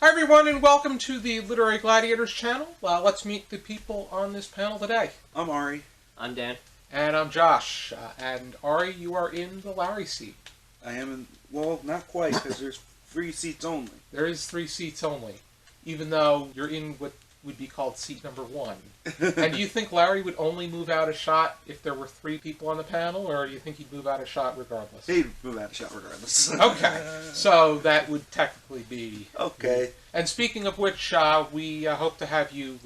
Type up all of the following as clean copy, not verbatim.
Hi everyone and welcome to the Literary Gladiators channel. Let's meet the people on this panel today. I'm Ari. I'm Dan. And I'm Josh. And Ari, you are in the Larry seat. I am in, well, not quite, because there's 3 seats only. There is 3 seats only, even though you're in what would be called seat number 1. And do you think Larry would only move out a shot if there were 3 people on the panel, or do you think he'd move out a shot regardless? He'd move out a shot regardless. Okay, so that would technically be... Okay. And speaking of which, we hope to have you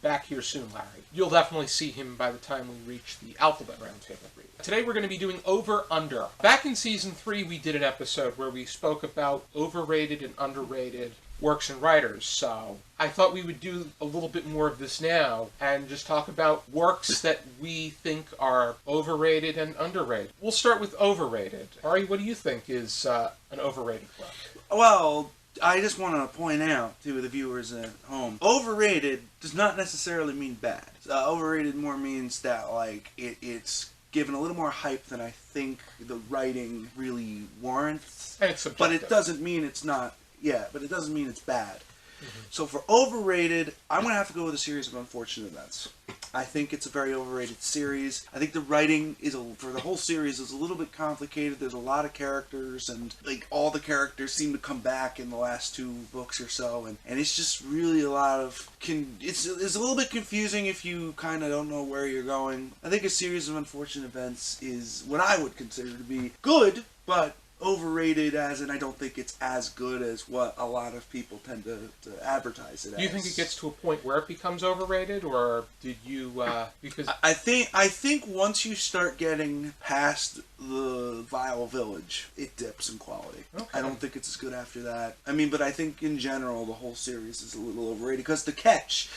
back here soon, Larry. You'll definitely see him by the time we reach the Alphabet Roundtable read. Today we're going to be doing Over Under. Back in Season 3 we did an episode where we spoke about overrated and underrated works and writers, so I thought we would do a little bit more of this now and just talk about works that we think are overrated and underrated. We'll start with overrated. Ari, what do you think is an overrated work? Well, I just want to point out to the viewers at home, overrated does not necessarily mean bad. Overrated more means that, like, it's given a little more hype than I think the writing really warrants. And it's subjective. But it doesn't mean it's not, but it doesn't mean it's bad. So for overrated, I'm going to have to go with a series of unfortunate events. I think it's a very overrated series. I think the writing for the whole series is a little bit complicated. There's a lot of characters, and like all the characters seem to come back in the last 2 books or so, and it's just really a lot of it's a little bit confusing if you kind of don't know where you're going. I think a series of unfortunate events is what I would consider to be good, but overrated as in I don't think it's as good as what a lot of people tend to advertise it as. Do you think it gets to a point where it becomes overrated, or did you, because... I think once you start getting past the Vile Village, it dips in quality. Okay. I don't think it's as good after that. I mean, but I think in general the whole series is a little overrated, because the catch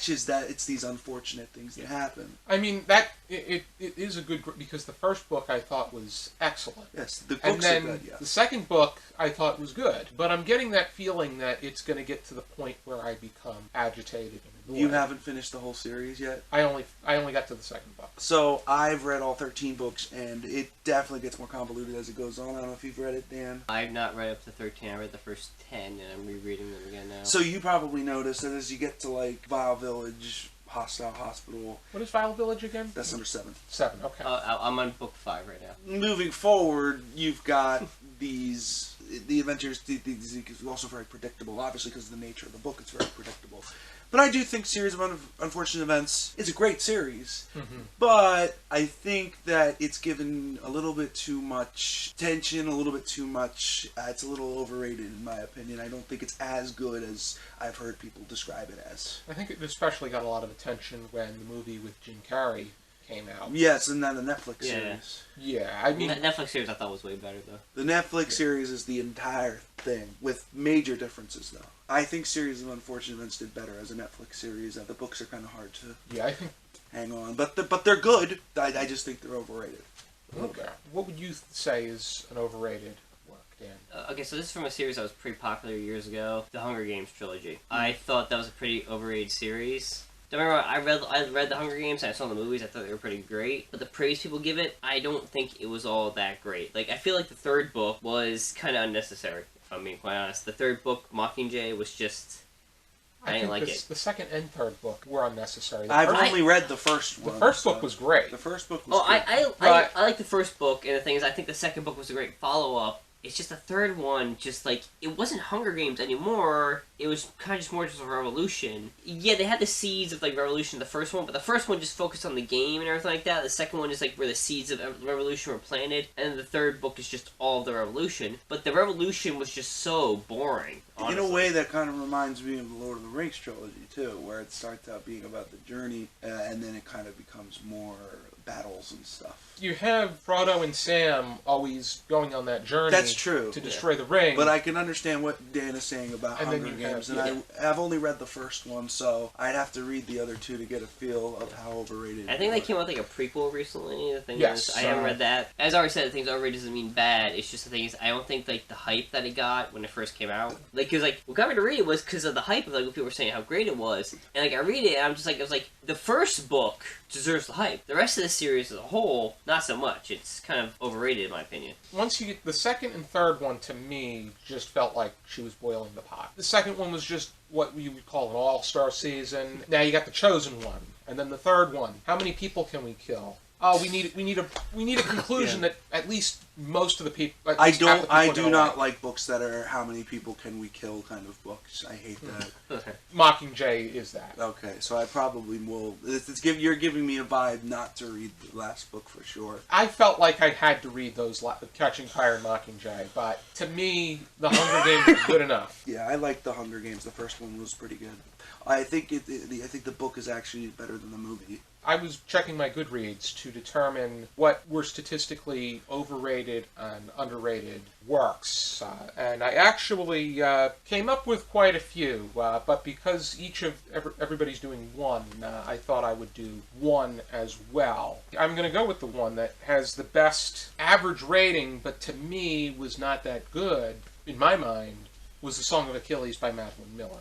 is that it's these unfortunate things that happen. I mean, it is a good, because the first book I thought was excellent. Yes, the books are good, yes. The second book I thought was good, but I'm getting that feeling that it's going to get to the point where I become agitated and annoyed. You haven't finished the whole series yet? I only got to the second book. So I've read all 13 books, and it definitely gets more convoluted as it goes on. I don't know if you've read it, Dan. I've not read up to 13. I read the first 10, and I'm rereading them again now. So you probably noticed that as you get to like Vile Village, Hostile Hospital. What is Vile Village again? That's number 7. 7, okay. I'm on book 5 right now. Moving forward, you've got the adventures, these are also very predictable, obviously because of the nature of the book, it's very predictable. But I do think Series of Unfortunate Events is a great series, but I think that it's given a little bit too much attention, a little bit too much, it's a little overrated in my opinion. I don't think it's as good as I've heard people describe it as. I think it especially got a lot of attention when the movie with Jim Carrey came out. Yes, and then the Netflix series. Yeah, I mean... The Netflix series I thought was way better, though. The Netflix series is the entire thing, with major differences, though. I think Series of Unfortunate Events did better as a Netflix series. The books are kind of hard to I think... hang on. But they're good. I just think they're overrated. Okay. What would you say is an overrated work, Dan? Okay, so this is from a series that was pretty popular years ago, the Hunger Games trilogy. I thought that was a pretty overrated series. Don't remember, I read the Hunger Games and I saw the movies. I thought they were pretty great, but the praise people give it, I don't think it was all that great. Like, I feel like the third book was kind of unnecessary, if I'm being quite honest. The third book, Mockingjay, was just... I didn't like it. The second and third book were unnecessary. I've only read the first one. The first book was great. The first book was great. I like the first book, and the thing is, I think the second book was a great follow-up. It's just the third one, just like, it wasn't Hunger Games anymore. It was kind of just more just a revolution. Yeah, they had the seeds of, like, revolution in the first one, but the first one just focused on the game and everything like that. The second one is, like, where the seeds of revolution were planted. And then the third book is just all of the revolution. But the revolution was just so boring, honestly. In a way, that kind of reminds me of the Lord of the Rings trilogy, too, where it starts out being about the journey, and then it kind of becomes more battles and stuff. You have Frodo and Sam always going on that journey. That's true. To destroy the ring. But I can understand what Dan is saying about Hunger Games, and I've only read the first one, so I'd have to read the other 2 to get a feel of how overrated. I think they came out with like a prequel recently. The thing is, I haven't read that. As I already said, the thing's overrated doesn't mean bad. It's just the thing is, I don't think like the hype that it got when it first came out, like, cause like what got me to read it was because of the hype of like what people were saying how great it was, and like I read it, and I'm just like, it was like the first book deserves the hype. The rest of the series as a whole, not so much. It's kind of overrated in my opinion. Once you get the second and third one, to me, just felt like she was boiling the pot. The second one was just what you would call an all-star season. Now you got the chosen one, and then the third one. How many people can we kill? Oh, we need a conclusion that at least most of the people. I do not like books that are how many people can we kill kind of books. I hate that. Mockingjay is that. Okay, so I probably will. You're giving me a vibe not to read the last book for sure. I felt like I had to read those Catching Fire and Mockingjay, but to me, The Hunger Games was good enough. Yeah, I liked The Hunger Games. The first one was pretty good. I think I think the book is actually better than the movie. I was checking my Goodreads to determine what were statistically overrated and underrated works, and I actually came up with quite a few, but because everybody's doing one, I thought I would do one as well. I'm going to go with the one that has the best average rating, but to me was not that good, in my mind, was The Song of Achilles by Madeline Miller.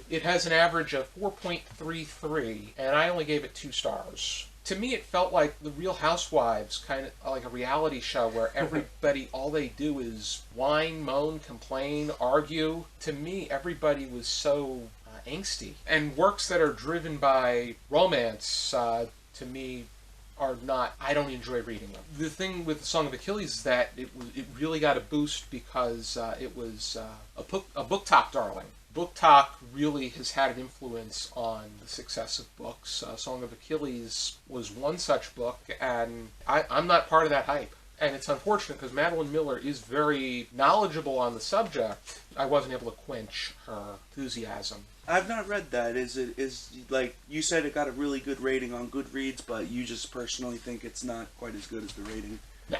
It has an average of 4.33, and I only gave it 2 stars. To me, it felt like The Real Housewives, kind of like a reality show where everybody, all they do is whine, moan, complain, argue. To me, everybody was so angsty. And works that are driven by romance, to me, are not. I don't enjoy reading them. The thing with The Song of Achilles is that it really got a boost because it was a book top darling. Book Talk really has had an influence on the success of books. Song of Achilles was one such book, and I'm not part of that hype. And it's unfortunate because Madeline Miller is very knowledgeable on the subject. I wasn't able to quench her enthusiasm. I've not read that. Is like you said, it got a really good rating on Goodreads, but you just personally think it's not quite as good as the rating? No.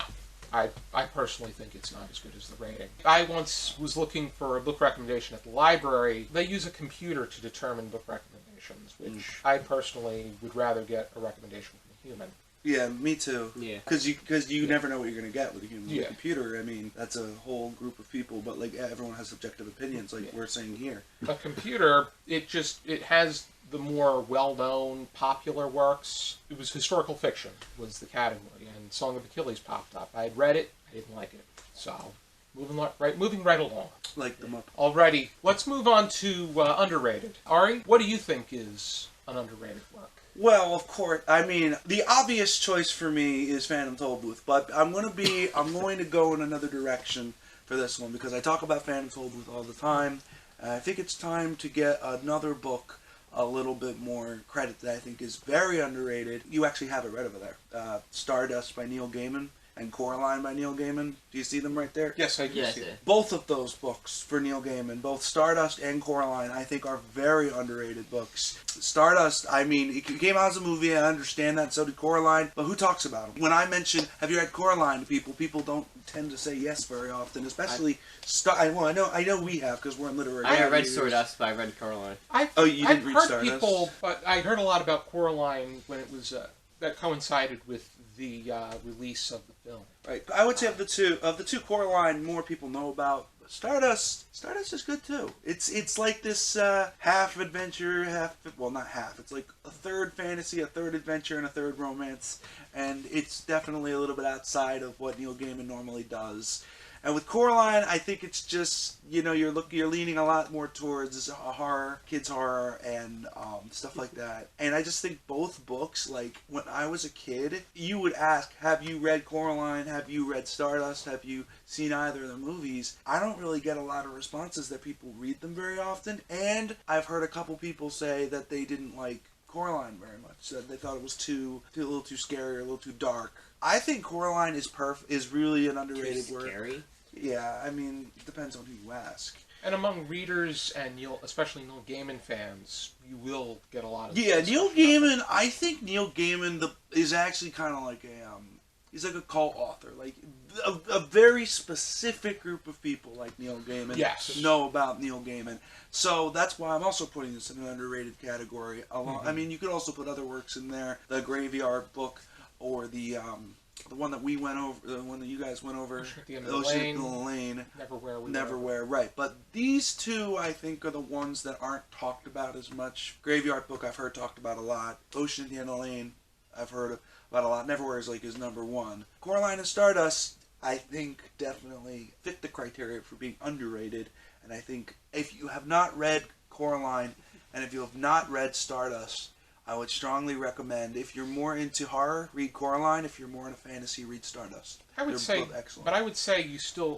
I personally think it's not as good as the rating. I once was looking for a book recommendation at the library. They use a computer to determine book recommendations, which I personally would rather get a recommendation from a human. Yeah, me too. Yeah. Because you never know what you're going to get with a human. Yeah. Computer, I mean, that's a whole group of people, but like everyone has subjective opinions, like we're saying here. A computer, it has the more well-known, popular works. It was historical fiction was the category, and Song of Achilles popped up. I had read it, I didn't like it. So, moving right along. Like them up. Alrighty, let's move on to underrated. Ari, what do you think is an underrated work? Well, of course, I mean, the obvious choice for me is Phantom Tollbooth, but I'm going to go in another direction for this one, because I talk about Phantom Tollbooth all the time, and I think it's time to get another book a little bit more credit that I think is very underrated. You actually have it right over there. Stardust by Neil Gaiman and Coraline by Neil Gaiman. Do you see them right there? Yes, I do Yes, see it. Both of those books for Neil Gaiman, both Stardust and Coraline, I think are very underrated books. Stardust, I mean, it came out as a movie, I understand that, so did Coraline, but who talks about them? When I mention, have you read Coraline to people don't tend to say yes very often, especially, I know we have, because we're in literary I read gladiators. Stardust, but I read Caroline. You didn't read heard Stardust? people, but I heard a lot about Coraline when it was that coincided with the release of the film. Right. I would say of the two, Coraline more people know about. But Stardust is good too. It's like this half adventure, not half. It's like a third fantasy, a third adventure, and a third romance, and it's definitely a little bit outside of what Neil Gaiman normally does. And with Coraline, I think it's just, you're leaning a lot more towards horror, kids horror, and stuff like that. And I just think both books, like, when I was a kid, you would ask, have you read Coraline? Have you read Stardust? Have you seen either of the movies? I don't really get a lot of responses that people read them very often. And I've heard a couple people say that they didn't like Coraline very much. That they thought it was a little too scary, or a little too dark. I think Coraline is really an underrated work. Scary? Yeah, I mean, it depends on who you ask. And among readers and especially Neil Gaiman fans, you will get a lot of... Yeah, Neil Gaiman, I think Neil Gaiman is actually kind of like he's like a cult author. Like, a very specific group of people like Neil Gaiman know about Neil Gaiman. So that's why I'm also putting this in an underrated category. I mean, you could also put other works in there. The Graveyard Book, or the one that we went over, the one that you guys went over, Ocean at the End of the Lane, Neverwhere. Right. But these two, I think, are the ones that aren't talked about as much. Graveyard Book, I've heard talked about a lot. Ocean at the End of the Lane, I've heard about a lot. Neverwhere is number one. Coraline and Stardust, I think, definitely fit the criteria for being underrated. And I think if you have not read Coraline and if you have not read Stardust, I would strongly recommend, if you're more into horror, read Coraline. If you're more into fantasy, read Stardust. I would They're say, both excellent. but I would say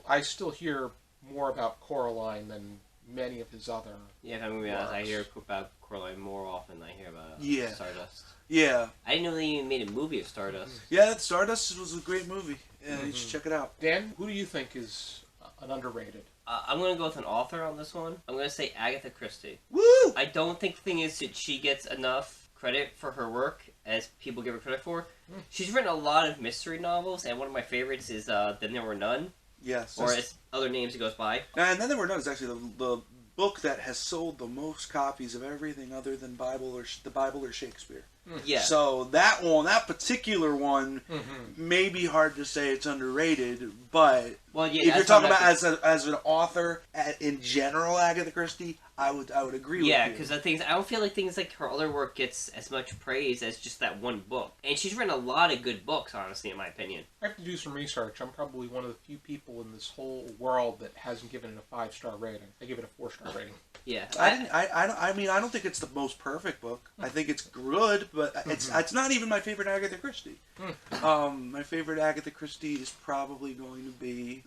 I still hear more about Coraline than many of his other. Yeah, if I'm gonna be honest, I hear about Coraline more often than I hear about Stardust. Yeah. I didn't know they even made a movie of Stardust. Yeah, that Stardust was a great movie. Yeah, you should check it out. Dan, who do you think is an underrated? I'm gonna go with an author on this one. I'm gonna say Agatha Christie. Woo! I don't think the thing is that she gets enough credit for her work as people give her credit for. She's written a lot of mystery novels, and one of my favorites is Then There Were None. Yes. Or as other names it goes by. And Then There Were None is actually the book that has sold the most copies of everything other than the Bible or Shakespeare. Yeah. So that particular one, may be hard to say it's underrated, but Well, yeah, if you're talking about as an author in general, Agatha Christie, I would agree with you. Yeah, because I don't feel like things like her other work gets as much praise as just that one book. And she's written a lot of good books, honestly, in my opinion. I have to do some research. I'm probably one of the few people in this whole world that hasn't given it a 5-star rating. I give it a 4-star rating. Yeah. I don't think it's the most perfect book. I think it's good, but it's not even my favorite Agatha Christie. My favorite Agatha Christie is probably going to be.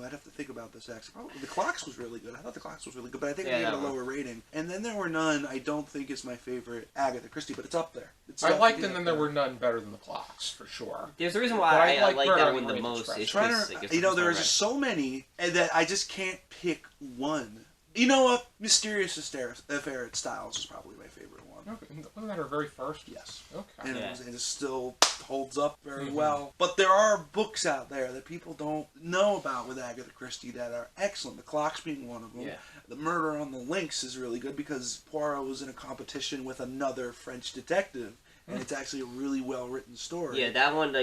I'd have to think about this actually. Probably, The Clocks was really good. I thought The Clocks was really good, but I think I gave it a lower rating. And Then There Were None, I don't think is my favorite Agatha Christie, but it's up there. I liked Then There Were None better than The Clocks, for sure. There's a reason why I like that one the most. There are just so many that I just can't pick one. You know what? Mysterious Affair at Styles is probably my favorite one. Okay. Wasn't that her very first? Yes. Okay. And it still holds up very well. But there are books out there that people don't know about with Agatha Christie that are excellent. The Clocks being one of them. Yeah. The Murder on the Links is really good because Poirot was in a competition with another French detective. And it's actually a really well-written story. Yeah, that one,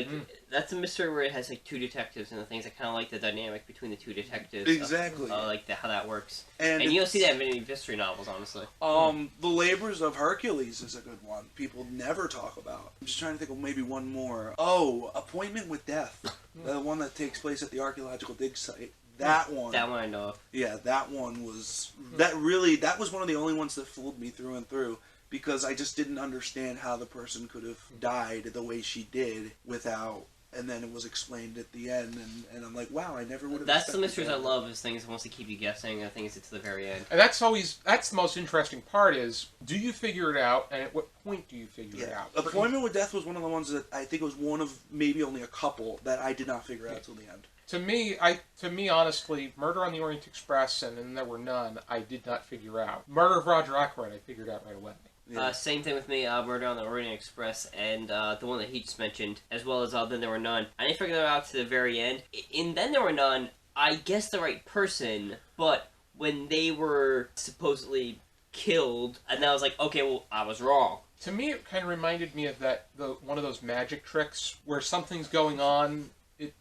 that's a mystery where it has, two detectives and the things. I kind of like the dynamic between the two detectives. Exactly. How that works. And you don't see that in many mystery novels, honestly. The Labors of Hercules is a good one. People never talk about. I'm just trying to think of maybe one more. Oh, Appointment with Death. The one that takes place at the archaeological dig site. That one. That one I know of. Yeah, that one was... That was one of the only ones that fooled me through and through. Because I just didn't understand how the person could have died the way she did without, and then it was explained at the end, and I'm like, wow, I never would have. That's the mysteries I love, is things that wants to keep you guessing, and things to the very end. And that's the most interesting part is, do you figure it out, and at what point do you figure it out? Appointment with Death was one of the ones that I think was one of maybe only a couple that I did not figure out till the end. To me, honestly, Murder on the Orient Express and Then There Were None, I did not figure out. Murder of Roger Ackroyd, I figured out right away. Yeah. Same thing with me, Murder on the Orient Express, and the one that he just mentioned, as well as Then There Were None. I didn't figure that out to the very end. In Then There Were None, I guessed the right person, but when they were supposedly killed, and I was like, okay, well, I was wrong. To me, it kind of reminded me of one of those magic tricks where something's going on,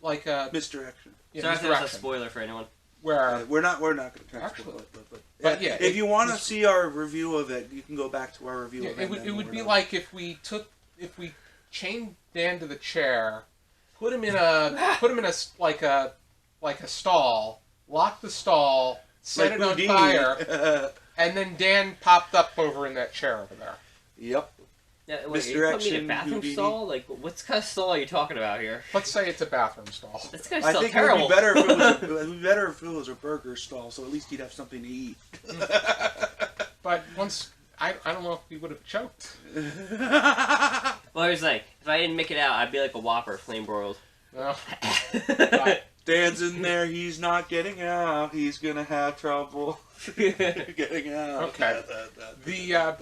like a misdirection. Yeah, Sorry if there's a spoiler for anyone. Where we're not going to actually, but yeah, if you want to see our review of it, you can go back to our review. Yeah, it would be like if we chained Dan to the chair, put him in a stall, locked the stall, set it on fire, and then Dan popped up over in that chair over there. Yep. Yeah, wait, are you putting me in a bathroom stall? Like, what kind of stall are you talking about here? Let's say it's a bathroom stall. That's kind of terrible. It would be better if it was a burger stall, so at least you'd have something to eat. But I don't know if we would have choked. Well, here's the thing. If I didn't make it out, I'd be like a Whopper, flame broiled. No. Dan's in there, he's not getting out, he's gonna have trouble getting out. Okay. Yeah,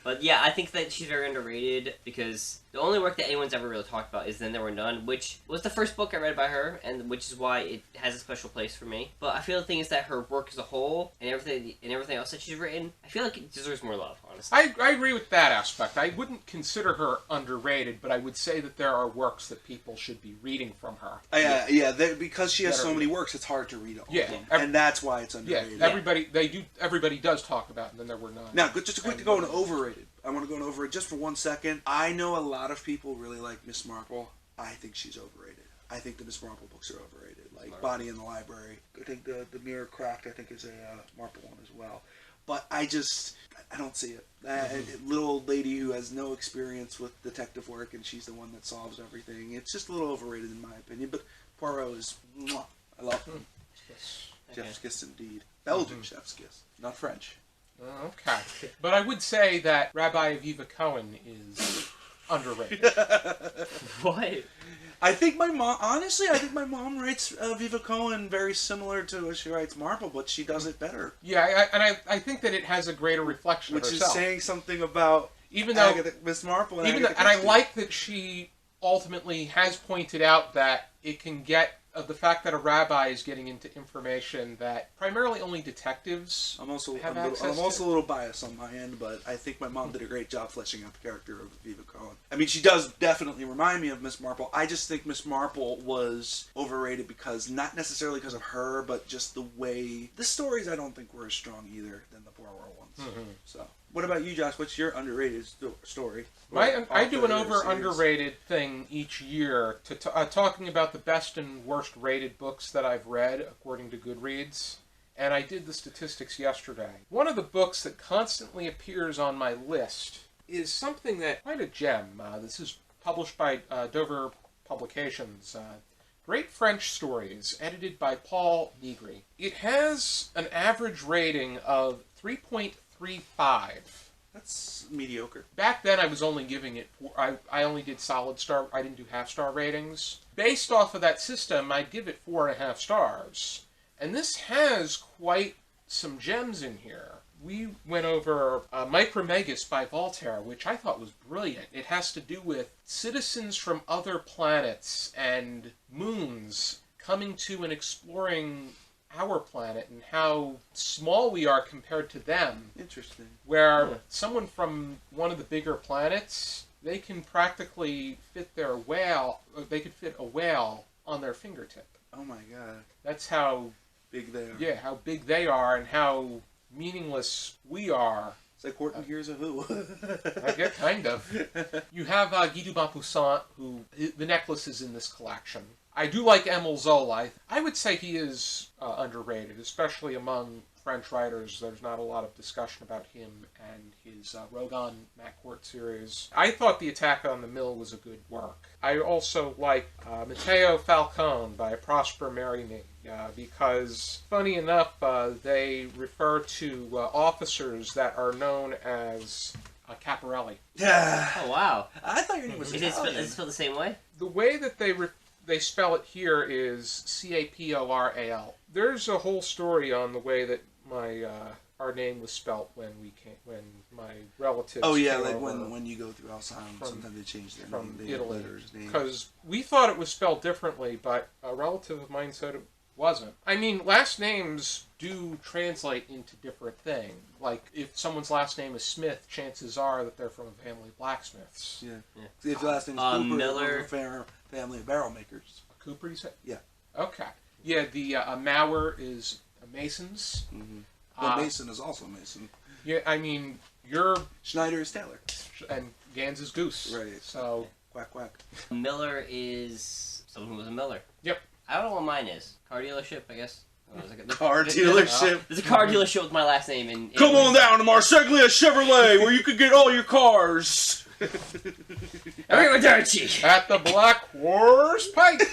but yeah, I think that she's very underrated because the only work that anyone's ever really talked about is Then There Were None, which was the first book I read by her, and which is why it has a special place for me. But I feel the thing is that her work as a whole and everything else that she's written, I feel like it deserves more love, honestly. I agree with that aspect. I wouldn't consider her underrated, but I would say that there are works that people should be reading from her. Because she has so many works, it's hard to read all of them, and that's why it's underrated. Everybody does talk about Then There Were None. Now, just a quick to go on overrated. I want to go over it just for 1 second. I know a lot of people really like Miss Marple. I think she's overrated. I think the Miss Marple books are overrated. Like Bonnie in the Library. I think the Mirror Cracked, I think, is a Marple one as well. But I don't see it. Little old lady who has no experience with detective work, and she's the one that solves everything. It's just a little overrated in my opinion. But Poirot is, mwah, I love him. Yes. Chef's kiss indeed. Belgian chef's kiss, not French. Okay. But I would say that Rabbi Aviva Cohen is underrated. What? I think my mom writes Viva Cohen very similar to how she writes Marple, but she does it better. Yeah, I think that it has a greater reflection Which of herself. is saying something about even though Miss Marple and and I like that she ultimately has pointed out that it can get the fact that a rabbi is getting into information that primarily only detectives I'm also have a little biased on my end, but I think my mom did a great job fleshing out the character of Viva Cohen. I mean, she does definitely remind me of Miss Marple. I just think Miss Marple was overrated because, not necessarily because of her, but just the way... The stories I don't think were as strong either than the Poirot ones. So, what about you, Josh? What's your underrated story? I do an over-underrated thing each year to talking about the best and worst rated books that I've read according to Goodreads, and I did the statistics yesterday. One of the books that constantly appears on my list is something that quite a gem. This is published by Dover Publications. Great French Stories, edited by Paul Negri. It has an average rating of 3.35. That's mediocre. Back then, I was only giving it... I only did solid star... I didn't do half-star ratings. Based off of that system, I'd give it 4.5 stars. And this has quite some gems in here. We went over Micromegas by Voltaire, which I thought was brilliant. It has to do with citizens from other planets and moons coming to and exploring our planet and how small we are compared to them. Interesting. Where someone from one of the bigger planets, they can practically fit their whale, they could fit a whale on their fingertip. Oh my god. That's how big they are. Yeah, how big they are and how meaningless we are. It's like Horton Hears a Who. I get kind of. You have Guy du Maupassant, who the necklace is in this collection. I do like Emile Zola. I would say he is underrated, especially among French writers. There's not a lot of discussion about him and his Rogan MacCourt series. I thought The Attack on the Mill was a good work. I also like Matteo Falcone by Prosper Mérimée, because, funny enough, they refer to officers that are known as Caporelli. Yeah. Oh, wow. I thought your name was Italian. Is it spelled the same way? The way that they spell it here is Caporal. There's a whole story on the way that our name was spelt when my relatives. Oh yeah, came like over when you go through Alzheimer's, sometimes they change their name. from They Italy, letters, names. because we thought it was spelled differently, but a relative of mine said it wasn't. I mean, last names do translate into different things. Like, if someone's last name is Smith, chances are that they're from a family of blacksmiths. Yeah. See, if your last name is Cooper, Miller. from a family of barrel makers. Cooper, you said? Yeah. Okay. Yeah, the Mauer is Masons. Mm-hmm. But Mason is also Mason. Yeah, I mean, you're... Schneider is Taylor. And Gans is Goose. Right. So... Quack, quack. Miller is someone who was a Miller. Yep. I don't know what mine is. Car dealership, I guess. Car dealership. There's a car dealership with my last name. In Come on down to Marseglia Chevrolet, where you could get all your cars. Arrivederci. At the Black Horse Pike.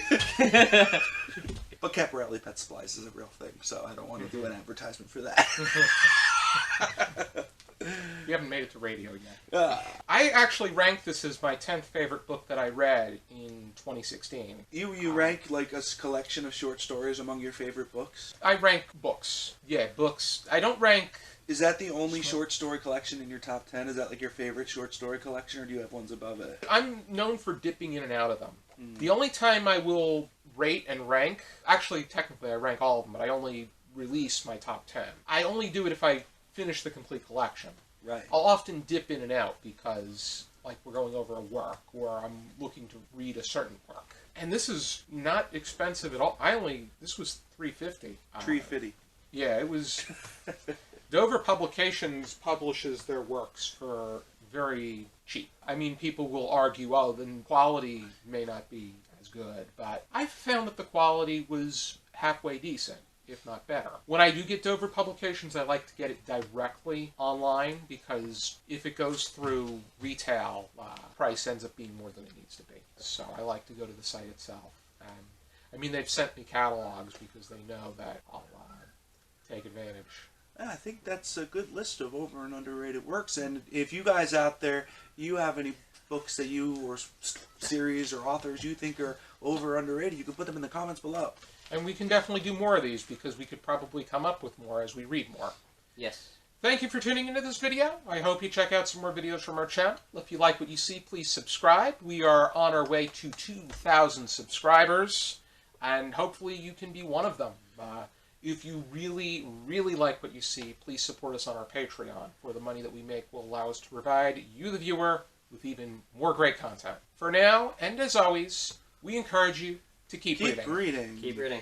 But Caporelli Pet Supplies is a real thing, so I don't want to do an advertisement for that. You haven't made it to radio yet. I actually ranked this as my 10th favorite book that I read in 2016. You rank like a collection of short stories among your favorite books? I rank books. Yeah, books. I don't rank... Is that the only short story collection in your top 10? Is that like your favorite short story collection, or do you have ones above it? I'm known for dipping in and out of them. The only time I will rate and rank... Actually, technically I rank all of them, but I only release my top 10. I only do it if I finish the complete collection. Right. I'll often dip in and out because, like, we're going over a work or I'm looking to read a certain work. And this is not expensive at all. This was $3.50. $3.50. Yeah, it was... Dover Publications publishes their works for very cheap. I mean, people will argue, oh, then quality may not be as good, but I found that the quality was halfway decent, if not better. When I do get Dover publications, I like to get it directly online, because if it goes through retail, price ends up being more than it needs to be. So I like to go to the site itself. And I mean, they've sent me catalogs because they know that I'll take advantage. Yeah, I think that's a good list of over and underrated works. And if you guys out there, you have any books that you, or series or authors you think are over or underrated, you can put them in the comments below. And we can definitely do more of these, because we could probably come up with more as we read more. Yes. Thank you for tuning into this video. I hope you check out some more videos from our channel. If you like what you see, please subscribe. We are on our way to 2,000 subscribers, and hopefully you can be one of them. If you really, really like what you see, please support us on our Patreon, where the money that we make will allow us to provide you, the viewer, with even more great content. For now, and as always, we encourage you to keep reading. Keep reading. Keep reading.